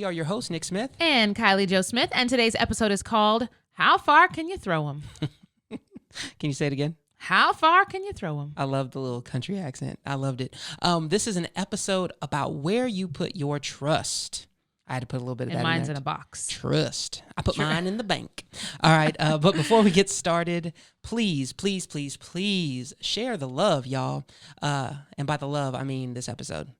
are your hosts, NixMyth. And Kylie Jo Smith. And today's episode is called, How Far Can You Throw 'Em? Can you say it again? How far can you throw 'em? I love the little country accent. I loved it. This is an episode about where you put your trust. I had to put a little bit of that in there. And mine's in a box. Trust. I put mine in the bank. All right. But before we get started, please share the love, y'all. And by the love, I mean this episode.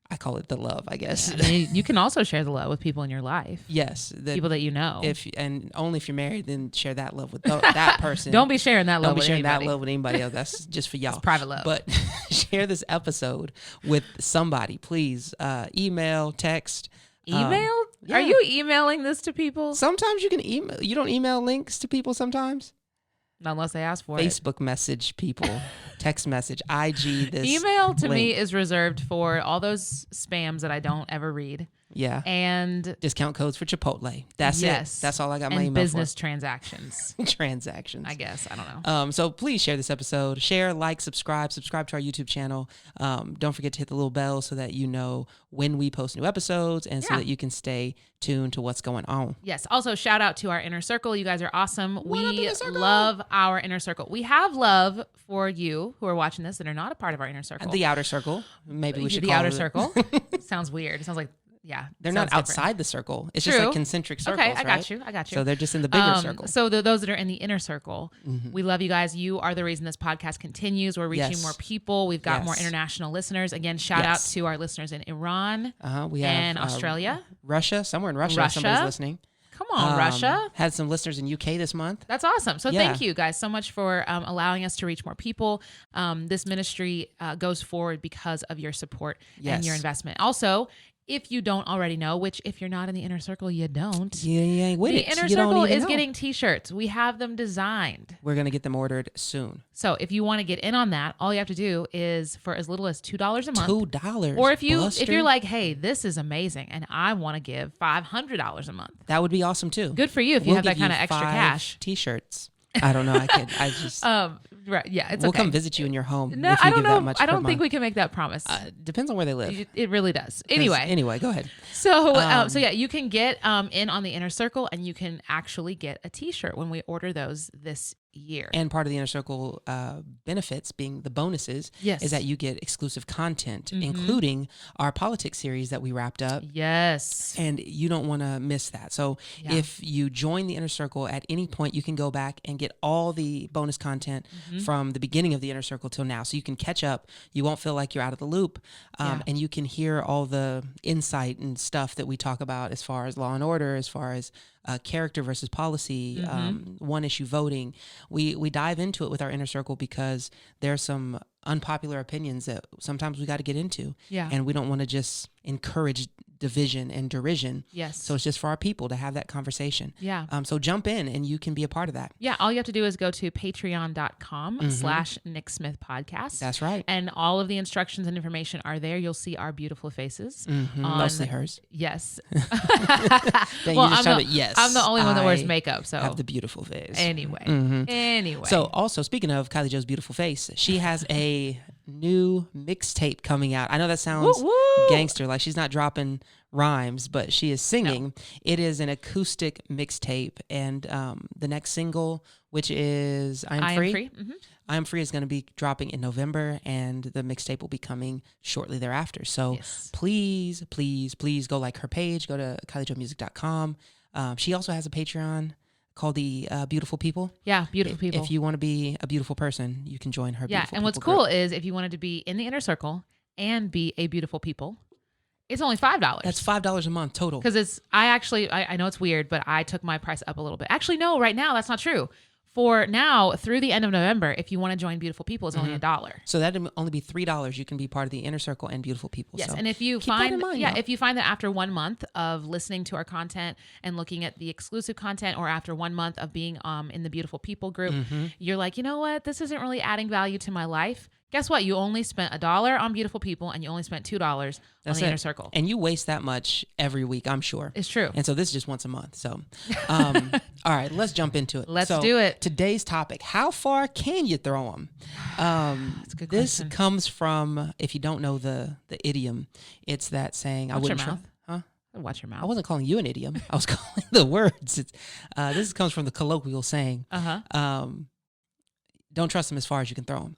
I call it the love, I guess. Yeah, I mean, you can also share the love with people in your life. Yes. People that you know. And only if you're married, then share that love with that person. Don't be sharing that love with anybody. Don't be sharing that love with anybody else. That's just for y'all. It's private love. But share this episode with somebody, please. Email, text. Email? Yeah. Are you emailing this to people? Sometimes you can email. You don't email links to people sometimes? Not unless they ask for it. Facebook message people, text message, IG, this Email to link. me is reserved for all those spams that I don't ever read. Yeah. And discount codes for Chipotle. That's it. That's all I got my email business for. transactions. Transactions. I guess. I don't know. So please share this episode. Share, like, subscribe to our YouTube channel. Don't forget to hit the little bell so that you know when we post new episodes and so that you can stay tuned to what's going on. Yes. Also, shout out to our inner circle. You guys are awesome. We love our inner circle. We have love for you who are watching this that are not a part of our inner circle. The outer circle. Maybe we should the call outer it. circle. Sounds weird. It sounds like, they're not outside the circle. It's just like concentric circles. Okay, I got you. So they're just in the bigger circle. So those that are in the inner circle, we love you guys. You are the reason this podcast continues. We're reaching more people. We've got more international listeners. Again, shout out to our listeners in Iran we have, and Australia. Russia, somewhere in Russia. Somebody's listening. Come on, Russia. Had some listeners in UK this month. That's awesome. So thank you guys so much for allowing us to reach more people. This ministry goes forward because of your support and your investment. Also, if you don't already know, which if you're not in the inner circle, you don't. Yeah, the inner circle is getting t-shirts. We have them designed. We're going to get them ordered soon. So if you want to get in on that, all you have to do is for as little as $2 a month. $2. Or if you're like, hey, this is amazing and I want to give $500 a month. That would be awesome too. Good for you if you have that kind of extra cash. T-shirts. I don't know. I just. Right. Yeah. It's we'll okay. come visit you in your home. No, if you I don't give know. That much I don't per think month. we can make that promise. Depends on where they live. It really does. Anyway, go ahead. So yeah, you can get in on the inner circle, and you can actually get a T-shirt when we order those this year. And part of the inner circle benefits, being the bonuses, is that you get exclusive content, including our politics series that we wrapped up. Yes. And you don't want to miss that. So if you join the inner circle at any point, you can go back and get all the bonus content from the beginning of the inner circle till now. So you can catch up. You won't feel like you're out of the loop. And you can hear all the insight and stuff that we talk about as far as law and order, as far as character versus policy, one issue voting. We dive into it with our inner circle because there's some unpopular opinions that sometimes we got to get into. Yeah. And we don't want to just encourage division and derision. Yes. So it's just for our people to have that conversation. Yeah. So jump in and you can be a part of that. Yeah. All you have to do is go to patreon.com/NixMyth podcast. That's right. And all of the instructions and information are there. You'll see our beautiful faces. Mostly hers. Yes. Yes. I'm the only one that wears makeup. So have the beautiful face. Anyway. So also speaking of Kylie Jo's beautiful face, she has a new mixtape coming out. I know that sounds gangster, like she's not dropping rhymes, but she is singing. No. It is an acoustic mixtape, and the next single, which is I Am Free. I Am Free is going to be dropping in November, and the mixtape will be coming shortly thereafter. So please go like her page. Go to KylieJoMusic.com. She also has a Patreon called the Beautiful People. Yeah, Beautiful People. If you want to be a beautiful person, you can join her. Yeah, and what's cool is if you wanted to be in the inner circle and be a beautiful people, it's only $5. That's $5 a month total. Because I know it's weird, but I took my price up a little bit. Actually, no, right now that's not true. For now, through the end of November, if you want to join Beautiful People, it's only $1. So that'd only be $3. You can be part of the inner circle and Beautiful People. Yes, so and if you find that after 1 month of listening to our content and looking at the exclusive content, or after 1 month of being in the Beautiful People group, you're like, you know what, this isn't really adding value to my life. Guess what? You only spent $1 on Beautiful People, and you only spent $2 on the inner circle. And you waste that much every week, I'm sure. It's true. And so this is just once a month. So, all right, let's jump into it. Let's do it. Today's topic: how far can you throw them? That's a good this question. Comes from, if you don't know the idiom, it's that saying. Watch your mouth. Huh? Watch your mouth. I wasn't calling you an idiom. I was calling the words. This comes from the colloquial saying, don't trust them as far as you can throw them.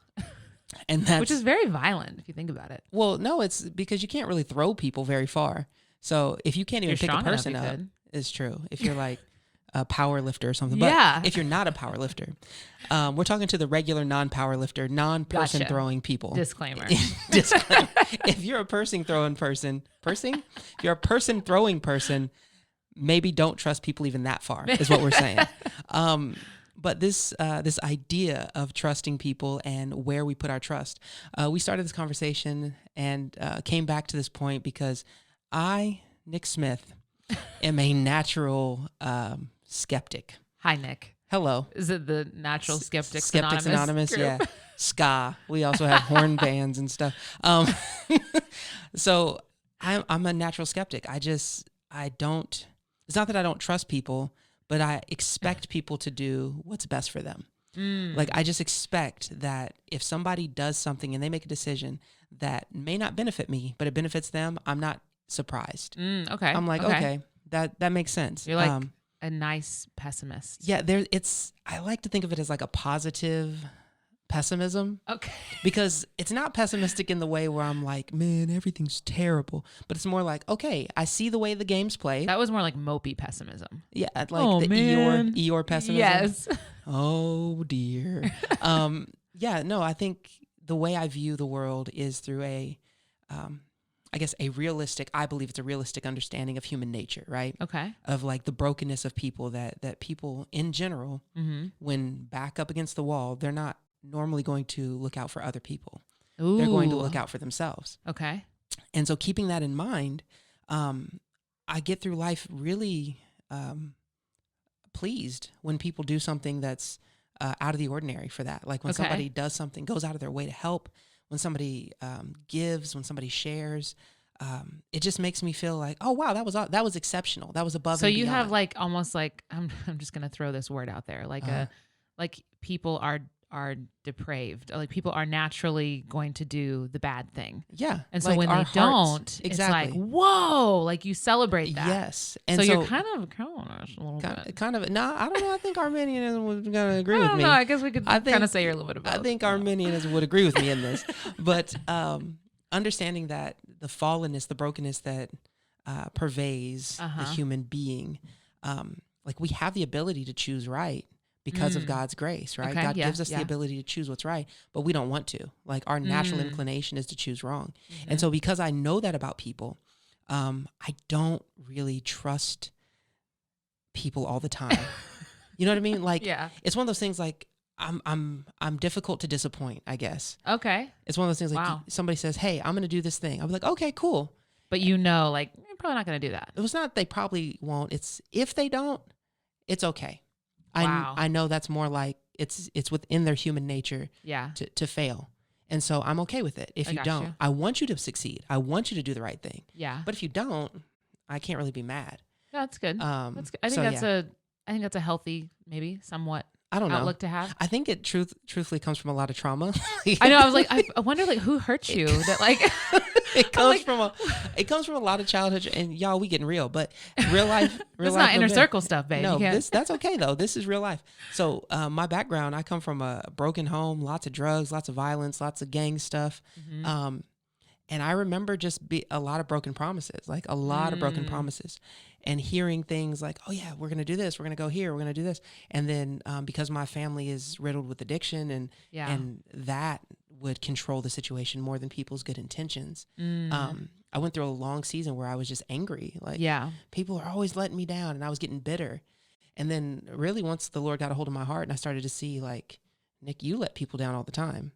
And that's, which is very violent if you think about it. Well, no, it's because you can't really throw people very far. So if you can't even pick a person up, it's true. If you're like a power lifter or something. But if you're not a power lifter, we're talking to the regular non-power lifter, non-person throwing people. Disclaimer. Disclaimer. If you're a person throwing person, if you're a person throwing person, maybe don't trust people even that far is what we're saying. But this idea of trusting people and where we put our trust, we started this conversation and came back to this point because I, NixMyth, am a natural skeptic. Hi, Nick. Hello. Is it the Natural Skeptics Anonymous? Group? Yeah. Ska. We also have horn bands and stuff. So I'm a natural skeptic. I don't. It's not that I don't trust people, but I expect people to do what's best for them. Like I just expect that if somebody does something and they make a decision that may not benefit me, but it benefits them, I'm not surprised. Okay. I'm like, okay, that makes sense. You're like a nice pessimist. Yeah, I like to think of it as like a positive pessimism. Okay. Because it's not pessimistic in the way where I'm like, man, everything's terrible. But it's more like, okay, I see the way the game's played. That was more like mopey pessimism. Yeah, like Eeyore pessimism. Yes. Oh dear. Yeah, no, I think the way I view the world is through I believe it's a realistic understanding of human nature, right? Okay. Of like the brokenness of people that people in general, when back up against the wall, they're not normally going to look out for other people. Ooh. They're going to look out for themselves. Okay. And so keeping that in mind, I get through life really pleased when people do something that's out of the ordinary for that. Like when somebody does something, goes out of their way to help, when somebody gives, when somebody shares, it just makes me feel like, oh wow, that was exceptional. That was above. So and you beyond. have like almost like I'm just gonna throw this word out there, like like people are depraved. Like people are naturally going to do the bad thing. Yeah. And so like when they don't, it's like, whoa, like you celebrate that. Yes. And so you're kind of a little bit. Kind of. No, I don't know. I think Arminianism was going to agree with me. No, I guess we could kind of say you're a little bit of both. I think Arminianism would agree with me in this. But understanding that the fallenness, the brokenness that pervades the human being, like we have the ability to choose right. Because of God's grace, right? God gives us the ability to choose what's right, but we don't want to. Like our natural inclination is to choose wrong. And so because I know that about people, I don't really trust people all the time. You know what I mean? Like it's one of those things like I'm difficult to disappoint, I guess. Okay. It's one of those things like somebody says, "Hey, I'm going to do this thing." I'm like, "Okay, cool." But you know, like you're probably not going to do that. It was not they probably won't. It's if they don't, it's okay. Wow. I know that's more like it's within their human nature to fail. And so I'm okay with it if you don't. I want you to succeed. I want you to do the right thing. Yeah. But if you don't, I can't really be mad. No, that's good. That's good. I think that's a healthy, maybe somewhat outlook to have. I think it truthfully comes from a lot of trauma. I know. I was like, I wonder like who hurt you that like it comes from a lot of childhood, and y'all, we getting real, but real life. It's not inner circle stuff, babe. No, that's okay though. This is real life. So my background, I come from a broken home, lots of drugs, lots of violence, lots of gang stuff. And I remember just a lot of broken promises, like a lot of broken promises, and hearing things like, oh yeah, we're going to do this. We're going to go here. We're going to do this. And then because my family is riddled with addiction and that would control the situation more than people's good intentions. I went through a long season where I was just angry. Like people are always letting me down and I was getting bitter. And then really once the Lord got a hold of my heart and I started to see like, Nick, you let people down all the time.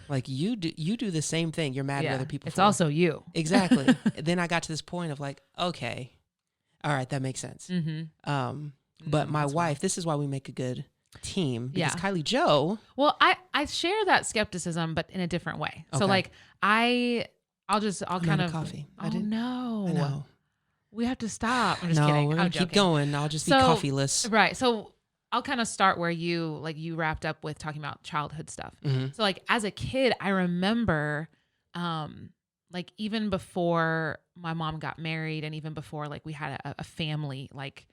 Like you do the same thing. You're mad at other people. It's also you. Exactly. Then I got to this point of like, okay, all right, that makes sense. But my wife, this is why we make a good team because Kylie Joe. Well, I share that skepticism, but in a different way. Okay. So like I'll kind of coffee. Oh no. I know. We have to stop. I'm just kidding. We're gonna keep going. I'll just be coffeeless. Right. So I'll kind of start where you wrapped up with talking about childhood stuff. So like as a kid, I remember like even before my mom got married and even before like we had a family, like,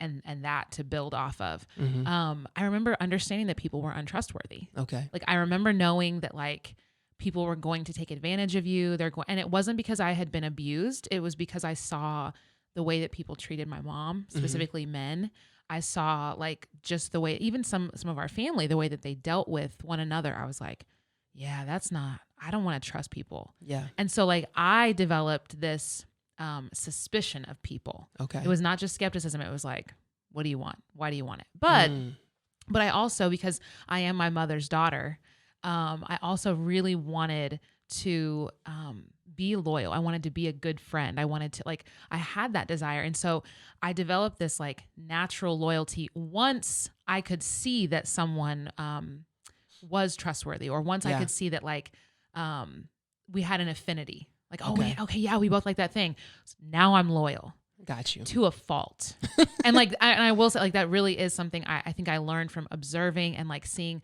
and that to build off of, I remember understanding that people were untrustworthy. Okay. Like I remember knowing that like people were going to take advantage of you. And it wasn't because I had been abused. It was because I saw the way that people treated my mom, specifically men. I saw like just the way, even some of our family, the way that they dealt with one another. I was like, yeah, I don't want to trust people. Yeah. And so like I developed this suspicion of people. Okay. It was not just skepticism. It was like, what do you want? Why do you want it? But I also, because I am my mother's daughter, I also really wanted to be loyal. I wanted to be a good friend. I wanted to I had that desire. And so I developed this like natural loyalty once I could see that someone was trustworthy, or once I could see that like we had an affinity. Like, okay, yeah, we both like that thing. So now I'm loyal. Got you. To a fault. And like, I will say like that really is something I think I learned from observing and like seeing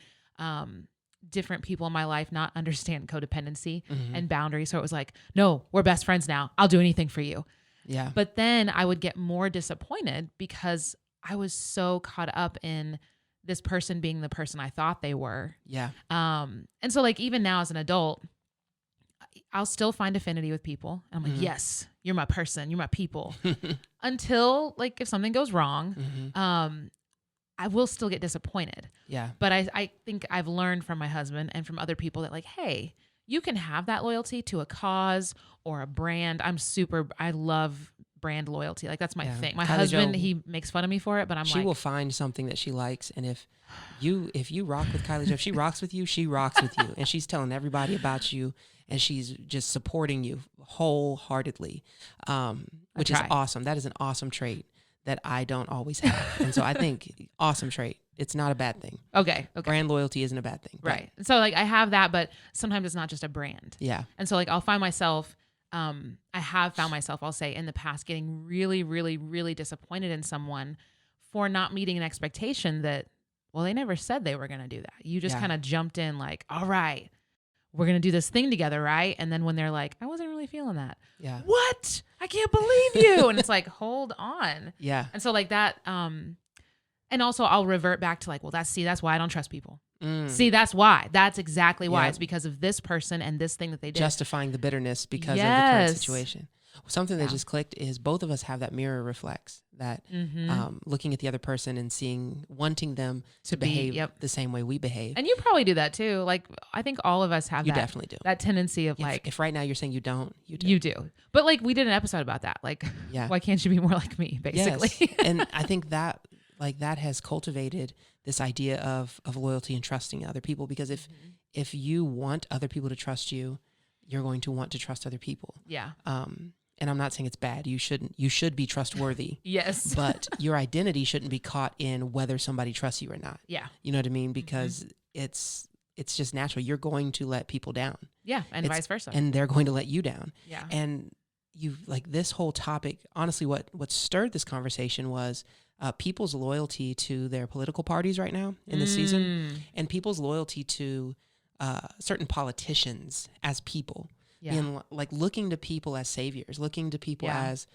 different people in my life not understand codependency and boundaries. So it was like, no, we're best friends now. I'll do anything for you. Yeah. But then I would get more disappointed because I was so caught up in this person being the person I thought they were. Yeah. And so like, even now as an adult, I'll still find affinity with people. I'm like, yes, you're my person. You're my people. Until like, if something goes wrong, I will still get disappointed. Yeah. But I think I've learned from my husband and from other people that like, hey, you can have that loyalty to a cause or a brand. I love brand loyalty. Like that's my thing. My husband, he makes fun of me for it, but she will find something that she likes. And if you rock with Kylie Jo, if she rocks with you, she rocks with you. And she's telling everybody about you. And she's just supporting you wholeheartedly, which is awesome. That is an awesome trait that I don't always have. And so I think awesome trait. It's not a bad thing. Okay. Brand loyalty isn't a bad thing. Right. So like I have that, but sometimes it's not just a brand. Yeah. And so like I'll find myself, I have found myself, I'll say in the past, getting really, really, really disappointed in someone for not meeting an expectation that, well, they never said they were going to do that. You just kind of jumped in like, all right, we're going to do this thing together, right? And then when they're like, I wasn't really feeling that. Yeah. What? I can't believe you. And it's like, hold on. Yeah. And so like that, and also I'll revert back to like, well, that's why I don't trust people. See, that's why. That's exactly why. It's because of this person and this thing that they did. Justifying the bitterness because of the current situation. Something that just clicked is both of us have that mirror reflex, that looking at the other person and wanting them to behave the same way we behave. And you probably do that too. Like, I think all of us have you definitely do. That tendency of if right now you're saying you don't, you do. You do. But like we did an episode about that. Like, why can't you be more like me, basically? Yes. And I think that that has cultivated this idea of loyalty and trusting other people, because if you want other people to trust you, you're going to want to trust other people. Yeah. And I'm not saying it's bad. You should be trustworthy. Yes. But your identity shouldn't be caught in whether somebody trusts you or not. Yeah. You know what I mean? Because it's just natural. You're going to let people down. Yeah. And vice versa. And they're going to let you down. Yeah. And you this whole topic, honestly, what stirred this conversation was people's loyalty to their political parties right now in this season, and people's loyalty to certain politicians as people. Being like looking to people as saviors, looking to people as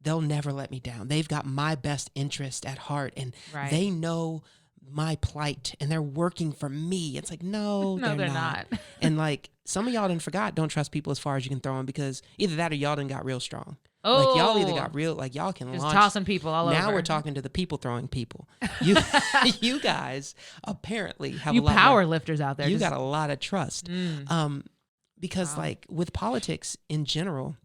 they'll never let me down. They've got my best interest at heart, and they know my plight, and they're working for me. It's like, no, they're not. And like some of y'all done forgot, don't trust people as far as you can throw them, because either that or y'all done got real strong. Oh, like y'all either got real, like y'all can just launch. Tossing people all over. Now we're talking to the people throwing people. You guys apparently have you a lot power more, lifters out there. You got a lot of trust. Because like with politics in general,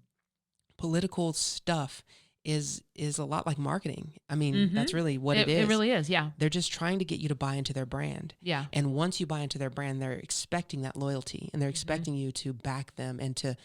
political stuff is a lot like marketing. I mean, that's really what it is. It really is, yeah. They're just trying to get you to buy into their brand. Yeah. And once you buy into their brand, they're expecting that loyalty, and they're expecting you to back them and to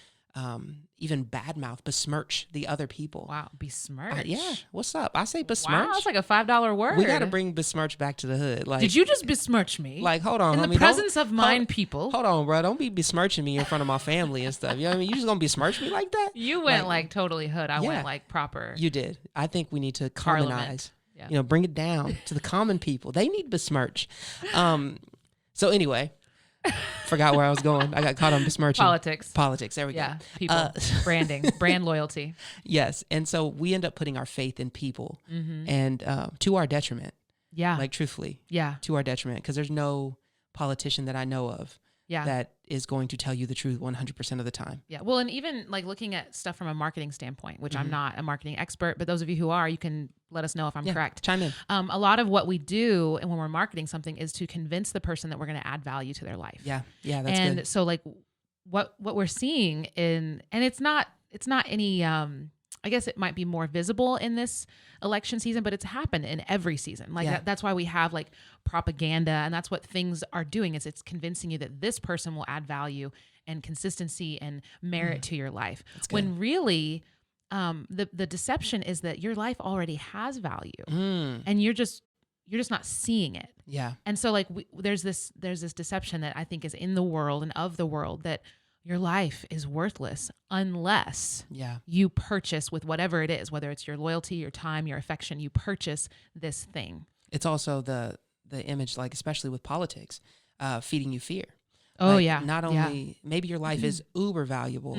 even badmouth, besmirch the other people. Wow, besmirch. Yeah. What's up? I say besmirch. Wow, that's like a $5 word. We got to bring besmirch back to the hood. Like, did you just besmirch me? Like, hold on, in homie, the presence of mine people. Hold on, bro. Don't be besmirching me in front of my family and stuff. You know what I mean? You just gonna besmirch me like that? You went like totally hood. I went like proper. You did. I think we need to commonize. Yeah. Bring it down to the common people. They need besmirch. So anyway, Forgot where I was going. I got caught on besmirching. Politics. There we go. Yeah. People. Branding. Brand loyalty. Yes. And so we end up putting our faith in people and to our detriment. Yeah. Like truthfully. Yeah. To our detriment. Because there's no politician that I know of that is going to tell you the truth 100% of the time. Yeah. Well, and even like looking at stuff from a marketing standpoint, which I'm not a marketing expert, but those of you who are, you can let us know if I'm correct. Chime in. A lot of what we do and when we're marketing something is to convince the person that we're going to add value to their life. Yeah. Yeah. That's and good. so like what we're seeing and it's not any, I guess it might be more visible in this election season, but it's happened in every season. Like that's why we have like propaganda, and that's what things are doing is it's convincing you that this person will add value and consistency and merit to your life. When really the deception is that your life already has value and you're just not seeing it. Yeah. And so like there's this deception that I think is in the world and of the world that your life is worthless unless you purchase with whatever it is, whether it's your loyalty, your time, your affection, you purchase this thing. It's also the image, like especially with politics, feeding you fear. Oh, like, yeah. Not only, maybe your life is uber valuable,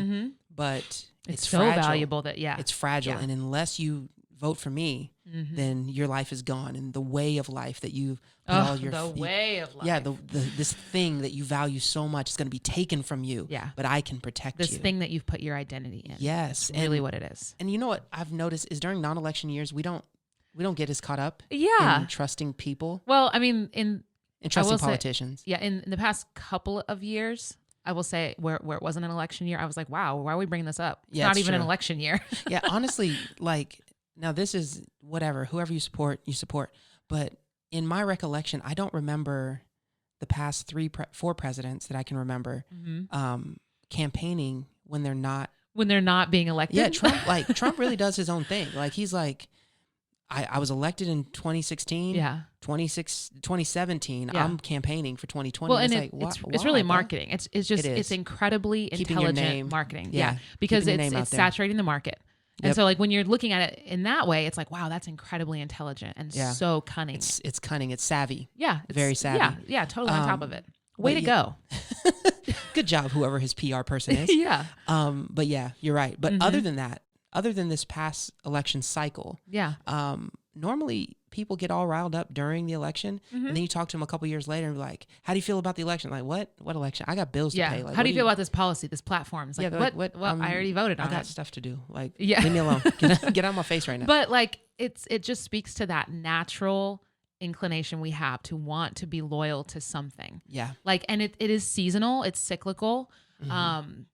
but it's so fragile. valuable that, it's fragile. Yeah. And unless you vote for me, then your life is gone. And the way of life that you put all your way of life. Yeah, this thing that you value so much is going to be taken from you. Yeah. But I can protect this you. thing that you've put your identity in. Yes. That's really what it is. And you know what I've noticed is during non-election years, we don't get as caught up in trusting people. Well, I mean, in trusting politicians. In the past couple of years, I will say where it wasn't an election year, I was like, wow, why are we bringing this up? It's not even an election year. Yeah, honestly, like now this is whatever, whoever you support. But in my recollection, I don't remember the past 4 presidents that I can remember campaigning when they're not being elected. Yeah, Trump really does his own thing. Like he's like, I was elected in 2016. Yeah. 2017. Yeah. I'm campaigning for 2020. Well, and it's really marketing. It's incredibly intelligent marketing. Yeah. Because it's saturating the market. And so like when you're looking at it in that way, it's like, wow, that's incredibly intelligent and so cunning. It's cunning. It's savvy. Yeah. Very savvy. Yeah. Totally on top of it. Way to go. Good job, whoever his PR person is. Yeah. But yeah, you're right. But other than that, other than this past election cycle, normally people get all riled up during the election, and then you talk to them a couple years later and be like, how do you feel about the election? Like, what election? I got bills to pay. Like, how do you feel about this policy, this platform? It's like, what? Well, I already voted on it. I got stuff to do. Like, leave me alone. Get out of my face right now. But like, it just speaks to that natural inclination we have to want to be loyal to something. Yeah. Like, and it is seasonal. It's cyclical. And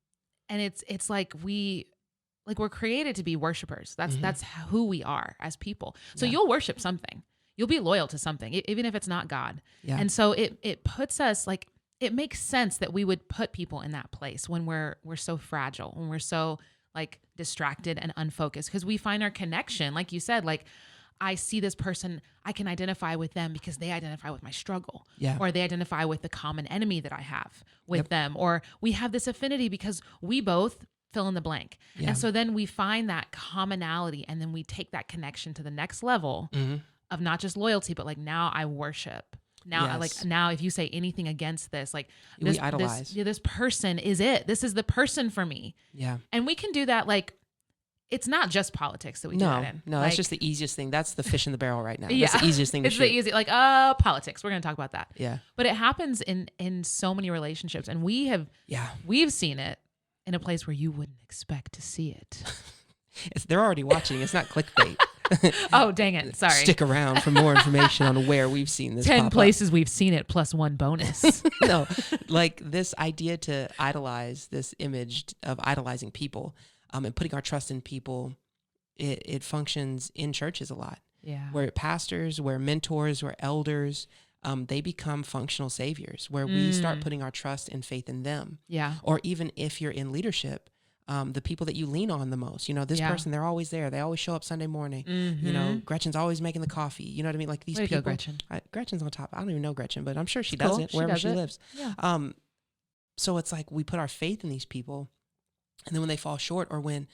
it's like we're created to be worshipers. That's who we are as people. So you'll worship something. You'll be loyal to something, even if it's not God. Yeah. And so it puts us like, it makes sense that we would put people in that place when we're so fragile, when we're so like distracted and unfocused, because we find our connection. Like you said, like I see this person, I can identify with them because they identify with my struggle, or they identify with the common enemy that I have with them, or we have this affinity because we both fill in the blank. Yeah. And so then we find that commonality, and then we take that connection to the next level of not just loyalty, but like, now I worship. Now, now if you say anything against this, like we idolize. This person is it. This is the person for me. Yeah. And we can do that. Like, it's not just politics that we do that in. No, like, that's just the easiest thing. That's the fish in the barrel right now. Yeah. That's the easiest thing to shoot. It's the easy, like, politics. We're going to talk about that. Yeah. But it happens in so many relationships, and we've seen it in a place where you wouldn't expect to see it. They're already watching. It's not clickbait. Oh, dang it. Sorry. Stick around for more information on where we've seen this. 10 places we've seen it plus 1 bonus. No, like this idea to idolize, this image of idolizing people and putting our trust in people, it functions in churches a lot. Yeah. Where pastors, where mentors, where elders, they become functional saviors, where we start putting our trust and faith in them. Yeah. Or even if you're in leadership, the people that you lean on the most, this person, they're always there. They always show up Sunday morning. Gretchen's always making the coffee. You know what I mean? Like these people. Gretchen. Gretchen's on top. I don't even know Gretchen, but I'm sure she does it wherever she lives. Yeah. So it's like we put our faith in these people, and then when they fall short, or when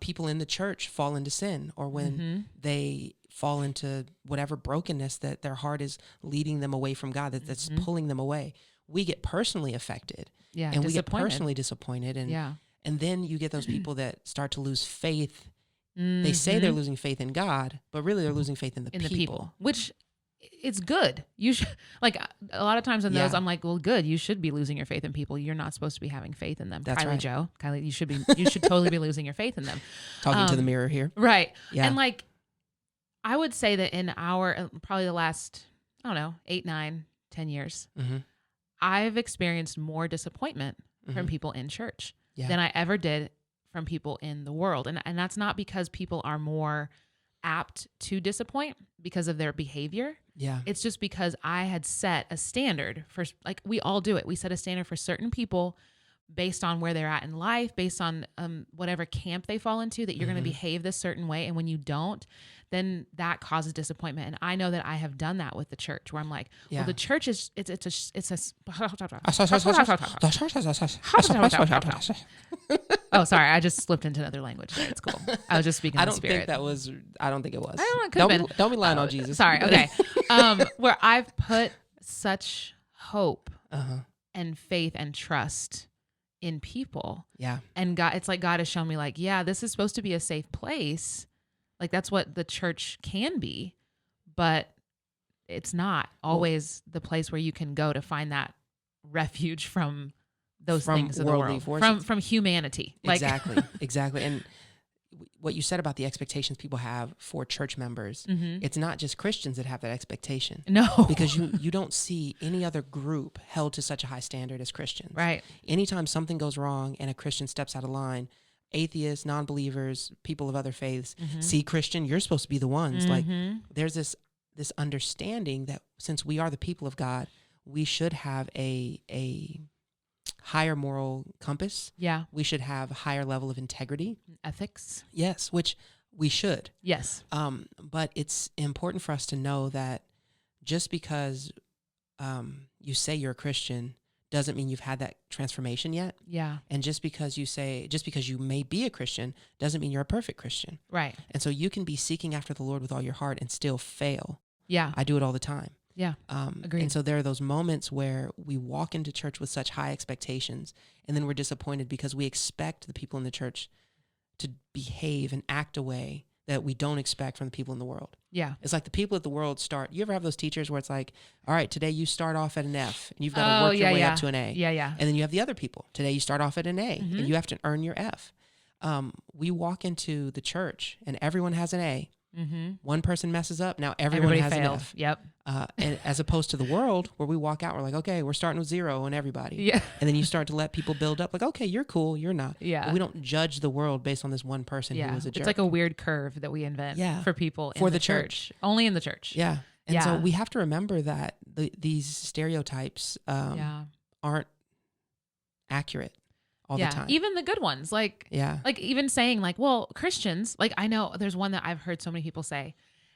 people in the church fall into sin, or when they fall into whatever brokenness that their heart is leading them away from God, that's pulling them away, we get personally affected. Yeah. And we get personally disappointed. And, yeah. and then you get those people that start to lose faith. They say they're losing faith in God, but really they're losing faith in the people. Which it's good. You should, like, a lot of times in those, I'm like, well, good. You should be losing your faith in people. You're not supposed to be having faith in them. That's Kylie right. Joe, Kylie, you should totally be losing your faith in them. Talking to the mirror here. Right. Yeah. And like, I would say that in our, probably the last, I don't know, 8, 9, 10 years, I've experienced more disappointment from people in church than I ever did from people in the world. And that's not because people are more apt to disappoint because of their behavior. Yeah. It's just because I had set a standard for, like, we all do it. We set a standard for certain people based on where they're at in life, based on whatever camp they fall into, that you're going to behave this certain way. And when you don't, then that causes disappointment. And I know that I have done that with the church, where I'm like, well, the church is, it's a oh, sorry. I just slipped into another language there. It's cool. I was just speaking in the spirit. I don't think it was. I don't know. It could have been. Don't be lying on Jesus. Sorry. Okay. Where I've put such hope and faith and trust in people. Yeah. And God, it's like God has shown me, like, yeah, this is supposed to be a safe place. Like, that's what the church can be, but it's not always the place where you can go to find that refuge from those things of the world, from humanity. Exactly. Exactly. And what you said about the expectations people have for church members, it's not just Christians that have that expectation. No. Because you don't see any other group held to such a high standard as Christians. Right. Anytime something goes wrong and a Christian steps out of line, atheists, non-believers, people of other faiths, see, Christian, you're supposed to be the ones. Like, there's this understanding that since we are the people of God, we should have a higher moral compass. Yeah. We should have a higher level of integrity. Ethics. Yes, which we should. Yes. But it's important for us to know that just because you say you're a Christian doesn't mean you've had that transformation yet. Yeah. And just because you may be a Christian doesn't mean you're a perfect Christian. Right. And so you can be seeking after the Lord with all your heart and still fail. Yeah. I do it all the time. Yeah. Agreed. And so there are those moments where we walk into church with such high expectations, and then we're disappointed because we expect the people in the church to behave and act a way that we don't expect from the people in the world. Yeah. It's like the people at the world you ever have those teachers where it's like, all right, today you start off at an F and you've got to work your way up to an A. Yeah, yeah. And then you have the other people. Today you start off at an A and you have to earn your F. We walk into the church and everyone has an A. One person messes up, now everybody has failed. an F. Yep. And as opposed to the world where we walk out, we're like, okay, we're starting with 0 on everybody. Yeah. And then you start to let people build up, like, okay, you're cool, you're not. Yeah. But we don't judge the world based on this one person who was a jerk. It's like a weird curve that we invent for people for in the church. Only in the church. Yeah. And so we have to remember that these stereotypes aren't accurate all the time. Even the good ones. Like even saying, like, well, Christians, like, I know there's one that I've heard so many people say,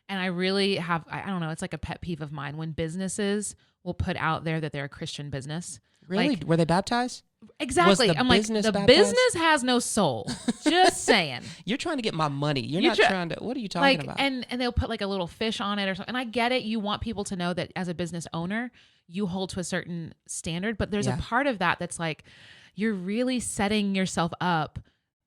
and I really have, I don't know, it's like a pet peeve of mine when businesses will put out there that they're a Christian business. Really? Like, were they baptized? Exactly. I'm like, the business has no soul. Just saying. You're trying to get my money. You're not trying to, what are you talking about? And they'll put like a little fish on it or something. And I get it. You want people to know that as a business owner, you hold to a certain standard, but there's a part of that that's like, you're really setting yourself up.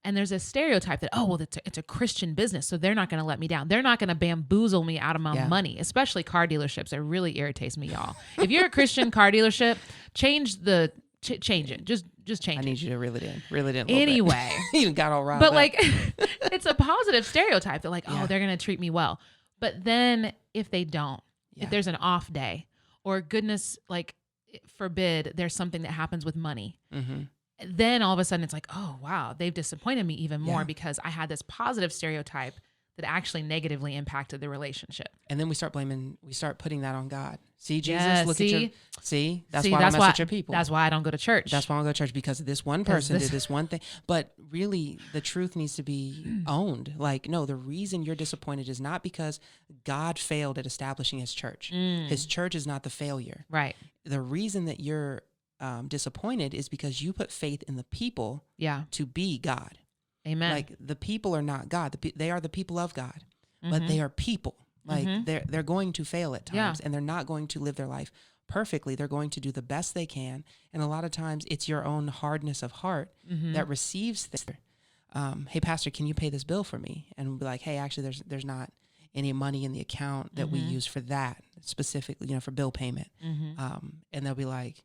And there's a stereotype that, oh, well, it's a Christian business, so they're not going to let me down. They're not going to bamboozle me out of my money, especially car dealerships. It really irritates me, y'all. If you're a Christian car dealership, change it. Just change it. I need you to reel it in. Anyway. You got all right. But like, it's a positive stereotype that like, oh, they're going to treat me well. But then if they don't, if there's an off day or goodness, like forbid, there's something that happens with money. Then all of a sudden it's like, oh, wow, they've disappointed me even more because I had this positive stereotype that actually negatively impacted the relationship. And then we start putting that on God. See, Jesus, look at your, that's why I mess with your people. That's why I don't go to church. That's why I don't go to church, because this one person did this one thing. But really, the truth needs to be owned. Like, no, the reason you're disappointed is not because God failed at establishing his church. His church is not the failure. Right. The reason that you're disappointed is because you put faith in the people to be God. Amen. Like, the people are not God. They are the people of God, but they are people. Like they're going to fail at times, and they're not going to live their life perfectly. They're going to do the best they can. And a lot of times it's your own hardness of heart that receives this. Hey, pastor, can you pay this bill for me? And we'll be like, hey, actually, there's not any money in the account that we use for that specifically, for bill payment. And they'll be like,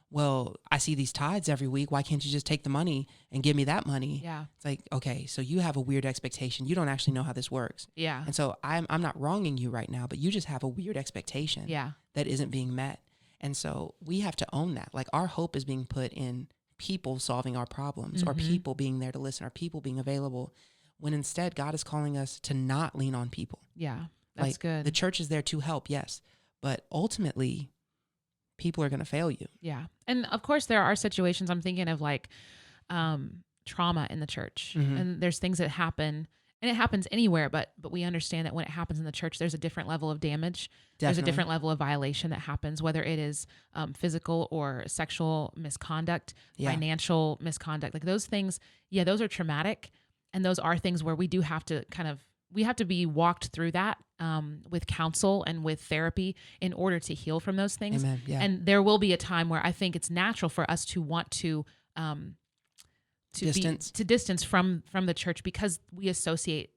well, I see these tithes every week. Why can't you just take the money and give me that money? Yeah. It's like, okay, so you have a weird expectation. You don't actually know how this works. Yeah. And so I'm not wronging you right now, but you just have a weird expectation that isn't being met. And so we have to own that. Like, our hope is being put in people solving our problems or people being there to listen or people being available, when instead God is calling us to not lean on people. Yeah, that's good. The church is there to help, yes, but ultimately people are going to fail you. Yeah. And of course there are situations, I'm thinking of like trauma in the church, and there's things that happen, and it happens anywhere, but we understand that when it happens in the church, there's a different level of damage. Definitely. There's a different level of violation that happens, whether it is physical or sexual misconduct, financial misconduct, like those things. Yeah, those are traumatic. And those are things where we do have to we have to be walked through that with counsel and with therapy in order to heal from those things. Amen. Yeah. And there will be a time where I think it's natural for us to want to distance from the church because we associate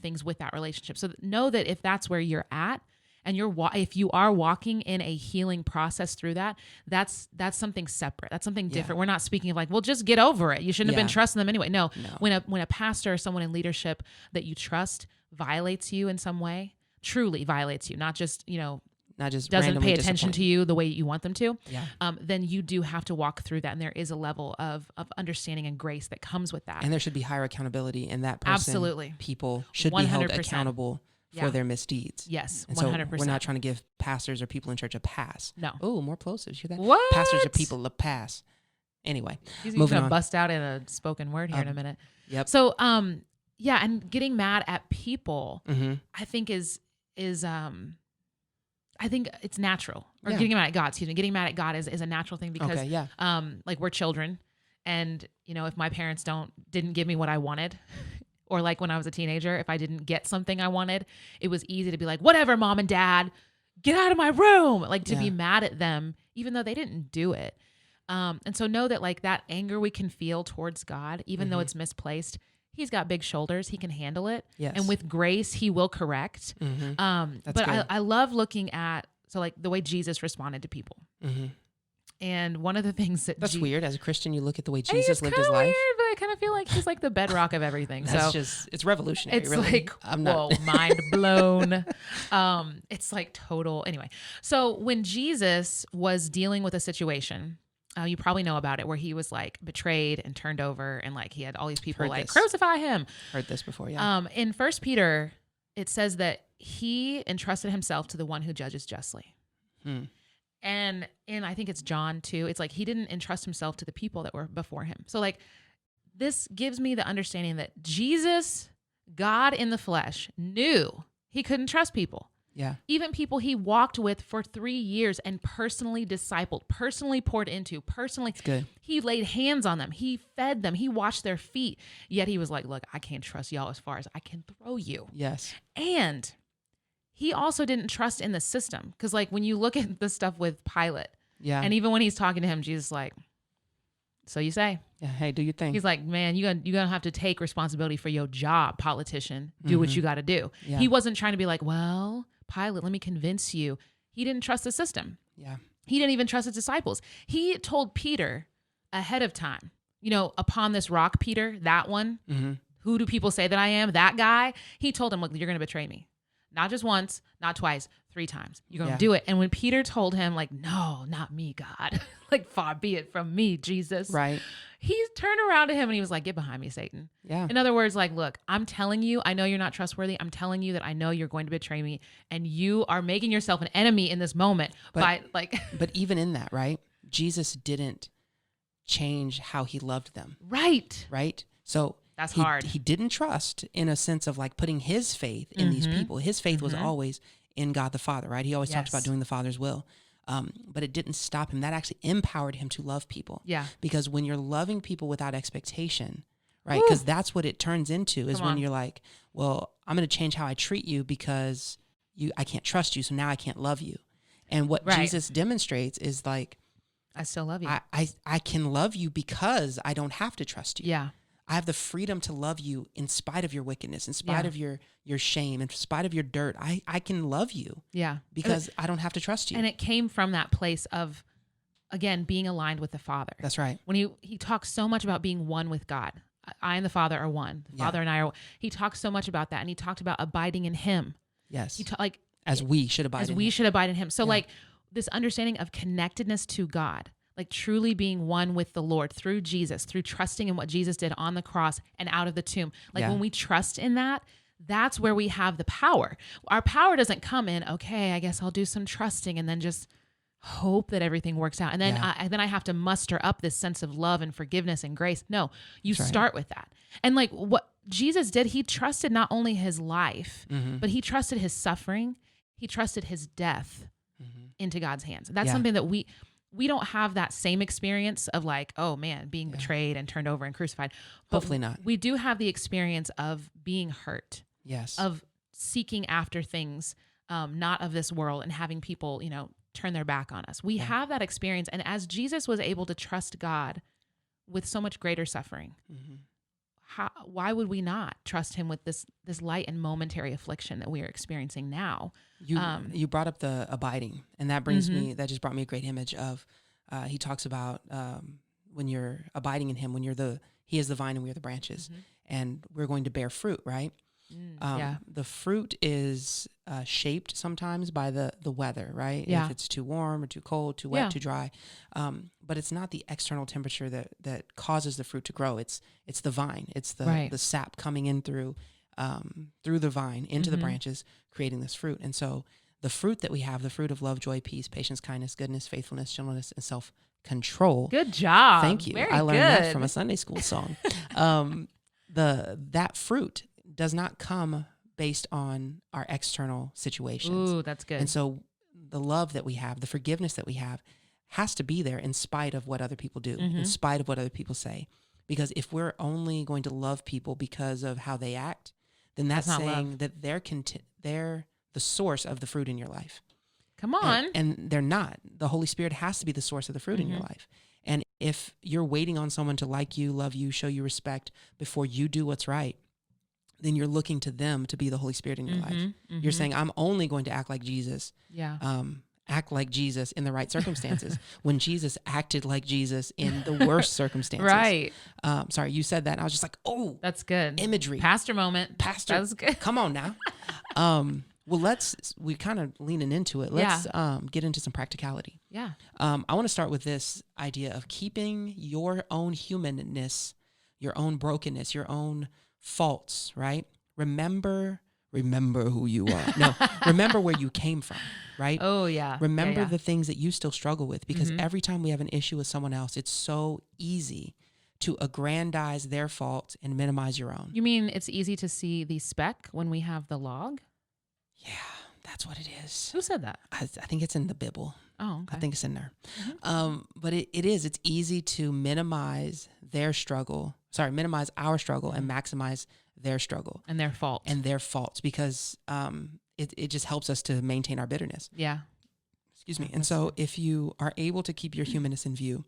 things with that relationship. So know that if that's where you're at, and if you are walking in a healing process through that, that's something separate. That's something different. We're not speaking of like, well, just get over it. You shouldn't have been trusting them anyway. No. When a pastor or someone in leadership that you trust violates you in some way, truly violates you, not just doesn't pay attention to you the way you want them to, then you do have to walk through that. And there is a level of understanding and grace that comes with that. And there should be higher accountability in that person. Absolutely. People should 100%. Be held accountable for their misdeeds. Yes, 100%. So we're not trying to give pastors or people in church a pass. No. Oh, more plosives. You hear that? What? Pastors or people a pass. Anyway, he's going to bust out in a spoken word here in a minute. Yep. So, and getting mad at people, I think I think it's natural. Or getting mad at God, Getting mad at God is a natural thing because, like, we're children, and if my parents didn't give me what I wanted. Or like when I was a teenager, if I didn't get something I wanted, it was easy to be like, whatever, mom and dad, get out of my room. Like to be mad at them, even though they didn't do it. And so know that like that anger we can feel towards God, even though it's misplaced, he's got big shoulders. He can handle it. Yes. And with grace, he will correct. But I love looking at, so like the way Jesus responded to people. And one of the things that's weird. As a Christian, you look at the way Jesus lived his life. Weird, but I kind of feel like he's like the bedrock of everything. It's revolutionary. It's really. Like, whoa, mind blown. It's like total. Anyway, so when Jesus was dealing with a situation, you probably know about it, where he was like betrayed and turned over, and like he had all these people crucify him. Heard this before, yeah. In 1 Peter, it says that he entrusted himself to the one who judges justly. And in, I think it's John too, it's like he didn't entrust himself to the people that were before him. So like this gives me the understanding that Jesus, God in the flesh, knew he couldn't trust people. Yeah. Even people he walked with for 3 years and personally discipled, personally poured into, personally. Good. He laid hands on them. He fed them. He washed their feet. Yet he was like, look, I can't trust y'all as far as I can throw you. Yes. And he also didn't trust in the system. Because like when you look at the stuff with Pilate, and even when he's talking to him, Jesus is like, so you say. Yeah, hey, do your thing. He's like, man, you're gonna have to take responsibility for your job, politician. Do what you got to do. Yeah. He wasn't trying to be like, well, Pilate, let me convince you. He didn't trust the system. Yeah. He didn't even trust his disciples. He told Peter ahead of time, upon this rock, Peter, that one, who do people say that I am? That guy. He told him, look, you're going to betray me. Not just once, not twice, 3 times. You're going to do it. And when Peter told him, like, no, not me, God. Like, far be it from me, Jesus. Right. He turned around to him and he was like, get behind me, Satan. Yeah. In other words, like, look, I'm telling you, I know you're not trustworthy. I'm telling you that I know you're going to betray me. And you are making yourself an enemy in this moment. But even in that, right? Jesus didn't change how he loved them. Right. Right? So that's hard. He didn't trust in a sense of like putting his faith in these people. His faith was always in God the Father, right? He always talked about doing the Father's will. But it didn't stop him. That actually empowered him to love people. Yeah. Because when you're loving people without expectation, right? Because that's what it turns into is when you're like, well, I'm going to change how I treat you because I can't trust you. So now I can't love you. And what Jesus demonstrates is like, I still love you. I can love you because I don't have to trust you. Yeah. I have the freedom to love you in spite of your wickedness, in spite of your shame, in spite of your dirt. I can love you. Yeah. Because I don't have to trust you. And it came from that place of, again, being aligned with the Father. That's right. When he talks so much about being one with God. I and the Father are one. The Father and I are one. He talks so much about that. And he talked about abiding in him. Yes. As we should abide in him. So like this understanding of connectedness to God, like truly being one with the Lord through Jesus, through trusting in what Jesus did on the cross and out of the tomb. Like when we trust in that, that's where we have the power. Our power doesn't come in, okay, I guess I'll do some trusting and then just hope that everything works out. And then I have to muster up this sense of love and forgiveness and grace. No, you start with that. And like what Jesus did, he trusted not only his life, but he trusted his suffering. He trusted his death into God's hands. That's something that we don't have that same experience of like, oh man, being betrayed and turned over and crucified. But hopefully not. We do have the experience of being hurt. Yes. Of seeking after things not of this world and having people, turn their back on us. We have that experience. And as Jesus was able to trust God with so much greater suffering, why would we not trust him with this light and momentary affliction that we are experiencing now? You brought up the abiding, and that brings me, that just brought me a great image of, he talks about when you're abiding in him, he is the vine and we are the branches, and we're going to bear fruit, right? The fruit is shaped sometimes by the weather, right? Yeah. If it's too warm or too cold, too wet, too dry. But it's not the external temperature that causes the fruit to grow. It's the vine. It's the sap coming in through the vine into the branches, creating this fruit. And so the fruit that we have, the fruit of love, joy, peace, patience, kindness, goodness, faithfulness, gentleness, and self-control. Good job. Thank you. Very I learned good. that from a Sunday school song. That fruit does not come based on our external situations. Ooh, that's good. And so the love that we have, the forgiveness that we have, has to be there in spite of what other people do, in spite of what other people say. Because if we're only going to love people because of how they act, then that's saying that they're the source of the fruit in your life. Come on. And they're not. The Holy Spirit has to be the source of the fruit in your life. And if you're waiting on someone to like you, love you, show you respect before you do what's right, then you're looking to them to be the Holy Spirit in your life. You're saying, I'm only going to act like Jesus. Yeah. Act like Jesus in the right circumstances when Jesus acted like Jesus in the worst circumstances. Right. Sorry, you said that. And I was just like, oh, that's good. Imagery. Pastor moment. Pastor. That's good. Come on now. Well, we're kind of leaning into it. Let's get into some practicality. Yeah. I want to start with this idea of keeping your own humanness, your own brokenness, your own faults, right? Remember who you are. No, remember where you came from, right? Oh, yeah. Remember the things that you still struggle with, because every time we have an issue with someone else, it's so easy to aggrandize their faults and minimize your own. You mean it's easy to see the speck when we have the log? Yeah, that's what it is. Who said that? I think it's in the Bible. Oh, okay. I think it's in there. But it's easy to minimize our struggle and maximize their struggle. And their faults. Because it just helps us to maintain our bitterness. Yeah. Excuse me. And so if you are able to keep your humanness in view,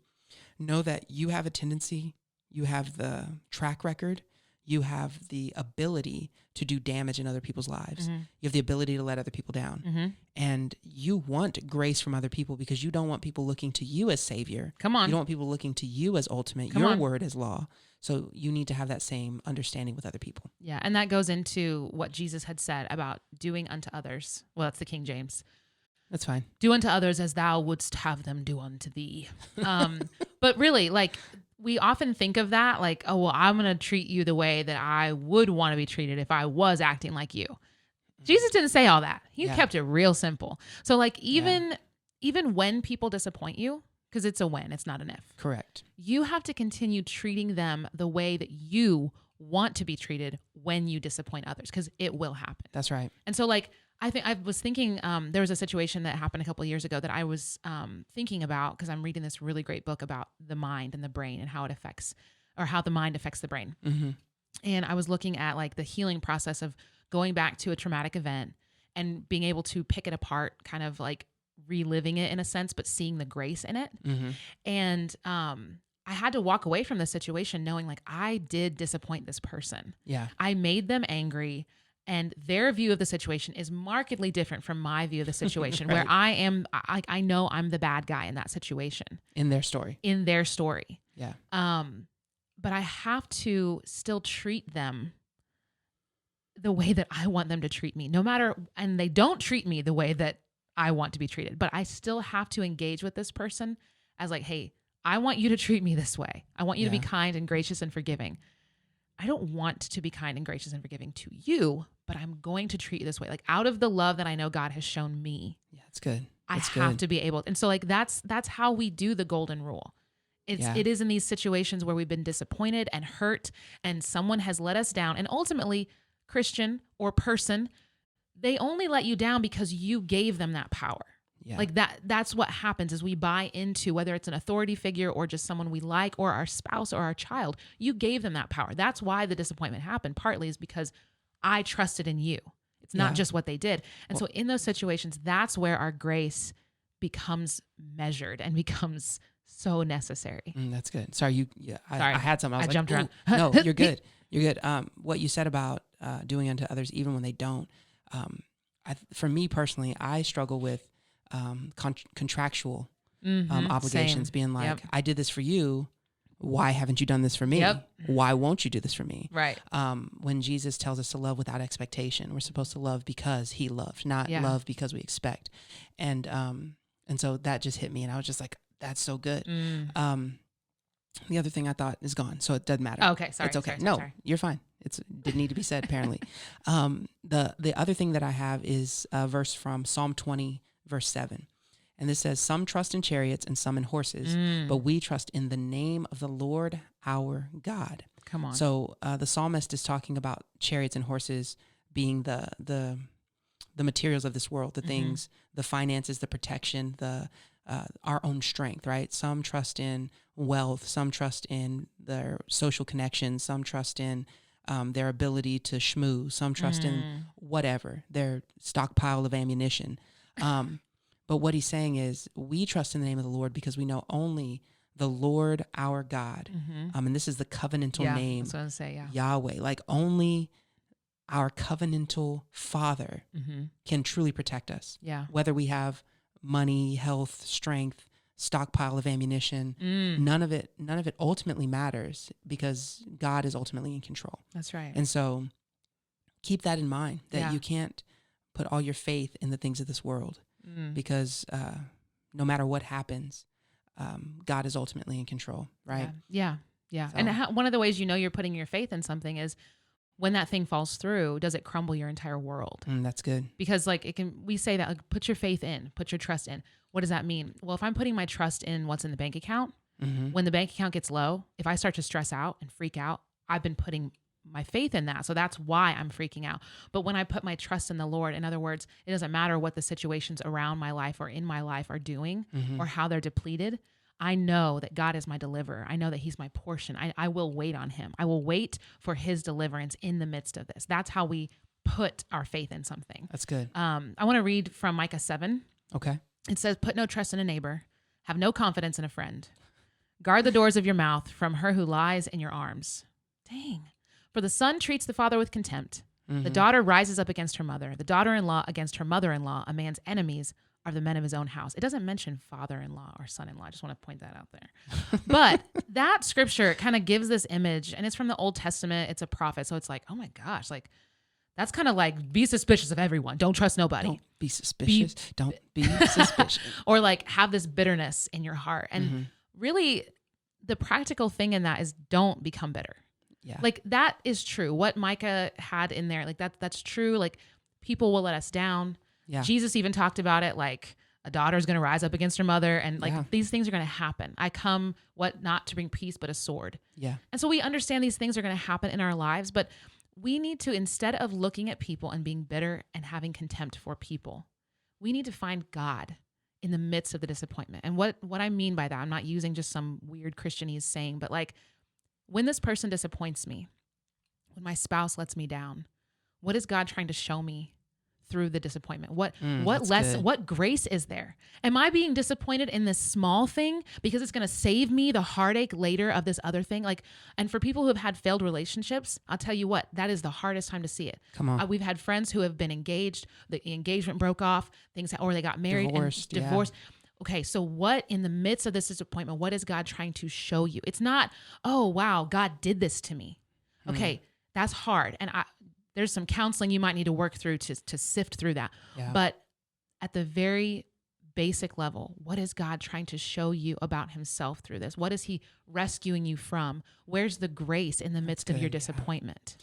know that you have a tendency, you have the track record, you have the ability to do damage in other people's lives. You have the ability to let other people down. And you want grace from other people because you don't want people looking to you as savior. Come on. You don't want people looking to you as ultimate, your word as law. So you need to have that same understanding with other people. Yeah. And that goes into what Jesus had said about doing unto others. Well, that's the King James. That's fine. Do unto others as thou wouldst have them do unto thee. But really, like, we often think of that like, oh, well, I'm going to treat you the way that I would want to be treated if I was acting like you. Jesus didn't say all that. He kept it real simple. So like even when people disappoint you, because it's a when, it's not an if. Correct. You have to continue treating them the way that you want to be treated when you disappoint others, because it will happen. That's right. And so like, I was thinking there was a situation that happened a couple of years ago that I was thinking about, because I'm reading this really great book about the mind and the brain and how it affects, or how the mind affects the brain. And I was looking at like the healing process of going back to a traumatic event and being able to pick it apart kind of like reliving it in a sense, but seeing the grace in it. Mm-hmm. And I had to walk away from the situation knowing like I did disappoint this person. Yeah. I made them angry, and their view of the situation is markedly different from my view of the situation. Right. Where I know I'm the bad guy in that situation. In their story. Yeah. But I have to still treat them the way that I want them to treat me, no matter, and they don't treat me the way that I want to be treated, but I still have to engage with this person as like, hey, I want you to treat me this way. I want you to be kind and gracious and forgiving. I don't want to be kind and gracious and forgiving to you, but I'm going to treat you this way. Like out of the love that I know God has shown me. Yeah, it's good. I have to be able. And so like, that's how we do the golden rule. It is in these situations where we've been disappointed and hurt and someone has let us down. And ultimately, Christian or person, they only let you down because you gave them that power. Yeah. Like that's what happens is we buy into, whether it's an authority figure or just someone we like or our spouse or our child, you gave them that power. That's why the disappointment happened. Partly is because I trusted in you. It's not just what they did. And so in those situations, that's where our grace becomes measured and becomes so necessary. That's good. Sorry, I had something. I jumped around. No, you're good. You're good. What you said about doing unto others even when they don't, for me personally, I struggle with contractual obligations, being like, I did this for you. Why haven't you done this for me? Yep. Why won't you do this for me? Right. When Jesus tells us to love without expectation, we're supposed to love because he loved, not love because we expect. And so that just hit me, and I was just like, that's so good. The other thing I thought is gone, so it doesn't matter. Okay, sorry. It's okay. Sorry. You're fine. It didn't need to be said, apparently. The other thing that I have is a verse from Psalm 20, verse 7. And this says, some trust in chariots and some in horses, but we trust in the name of the Lord our God. Come on. So the psalmist is talking about chariots and horses being the materials of this world, the things, the finances, the protection, our own strength, right? Some trust in wealth, some trust in their social connections, some trust in their ability to schmooze, some trust in whatever, their stockpile of ammunition. But what he's saying is we trust in the name of the Lord because we know only the Lord our God. And this is the covenantal name, that's what I was gonna say, Yahweh. Like only our covenantal Father can truly protect us. Yeah. Whether we have money, health, strength, stockpile of ammunition, none of it ultimately matters because God is ultimately in control. That's right. And so keep that in mind, that you can't put all your faith in the things of this world because no matter what happens, God is ultimately in control, right? Yeah. So. And one of the ways you know you're putting your faith in something is when that thing falls through, does it crumble your entire world? That's good. Because we say that, like, put your faith in, put your trust in. What does that mean? Well, if I'm putting my trust in what's in the bank account, when the bank account gets low, if I start to stress out and freak out, I've been putting my faith in that. So that's why I'm freaking out. But when I put my trust in the Lord, in other words, it doesn't matter what the situations around my life or in my life are doing or how they're depleted. I know that God is my deliverer. I know that he's my portion. I will wait on him. I will wait for his deliverance in the midst of this. That's how we put our faith in something. That's good. I want to read from Micah 7. Okay. It says, put no trust in a neighbor. Have no confidence in a friend. Guard the doors of your mouth from her who lies in your arms. Dang. For the son treats the father with contempt. The daughter rises up against her mother. The daughter-in-law against her mother-in-law. A man's enemies are the men of his own house. It doesn't mention father-in-law or son-in-law. I just want to point that out there. But that scripture kind of gives this image, and it's from the Old Testament. It's a prophet. So it's like, oh my gosh, like that's kind of like be suspicious of everyone. Don't trust nobody. Don't be suspicious. Don't be suspicious. Or like have this bitterness in your heart. And really the practical thing in that is don't become bitter. Yeah. Like that is true. What Micah had in there, like that's true. Like people will let us down. Yeah. Jesus even talked about it, like a daughter is going to rise up against her mother, and like these things are going to happen. I come not to bring peace, but a sword. Yeah. And so we understand these things are going to happen in our lives, but we need to, instead of looking at people and being bitter and having contempt for people, we need to find God in the midst of the disappointment. And what I mean by that, I'm not using just some weird Christianese saying, but like when this person disappoints me, when my spouse lets me down, what is God trying to show me through the disappointment? What that's lesson, good. what grace is there? Am I being disappointed in this small thing because it's going to save me the heartache later of this other thing? Like, and for people who have had failed relationships, I'll tell you what, that is the hardest time to see it. Come on. We've had friends who have been engaged, the engagement broke off, or they got married Divorced, and divorced. Okay, so what in the midst of this disappointment, what is God trying to show you? It's not, oh, wow, God did this to me. Okay, that's hard. And there's some counseling you might need to work through to sift through that. Yeah. But at the very basic level, what is God trying to show you about himself through this? What is he rescuing you from? Where's the grace in the midst of your disappointment?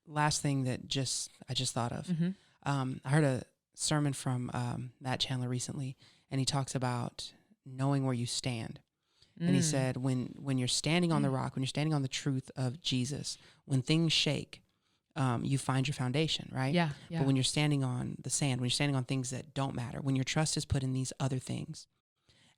Last thing that I just thought of. I heard a sermon from Matt Chandler recently, and he talks about knowing where you stand. And he said, when you're standing on the rock, when you're standing on the truth of Jesus, when things shake, you find your foundation, right? Yeah. But when you're standing on the sand, when you're standing on things that don't matter, when your trust is put in these other things,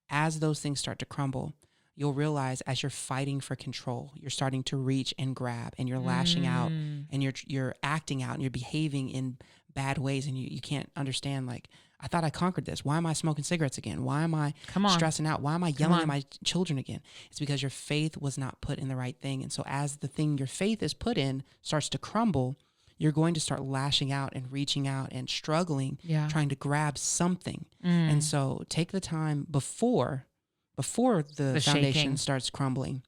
as those things start to crumble, you'll realize as you're fighting for control, you're starting to reach and grab, and you're lashing out, and you're acting out, and you're behaving in bad ways, and you can't understand, like, I thought I conquered this. Why am I smoking cigarettes again? Why am I stressing out? Why am I yelling at my children again? It's because your faith was not put in the right thing. And so as the thing your faith is put in starts to crumble, you're going to start lashing out and reaching out and struggling, trying to grab something. And so take the time before the foundation shaking starts crumbling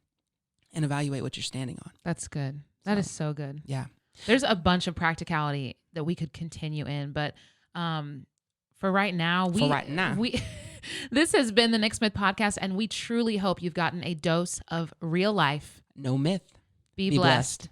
and evaluate what you're standing on. That's good. That is so good. Yeah. There's a bunch of practicality that we could continue in, but for right now, this has been the NixMyth podcast, and we truly hope you've gotten a dose of real life. No myth. Be blessed.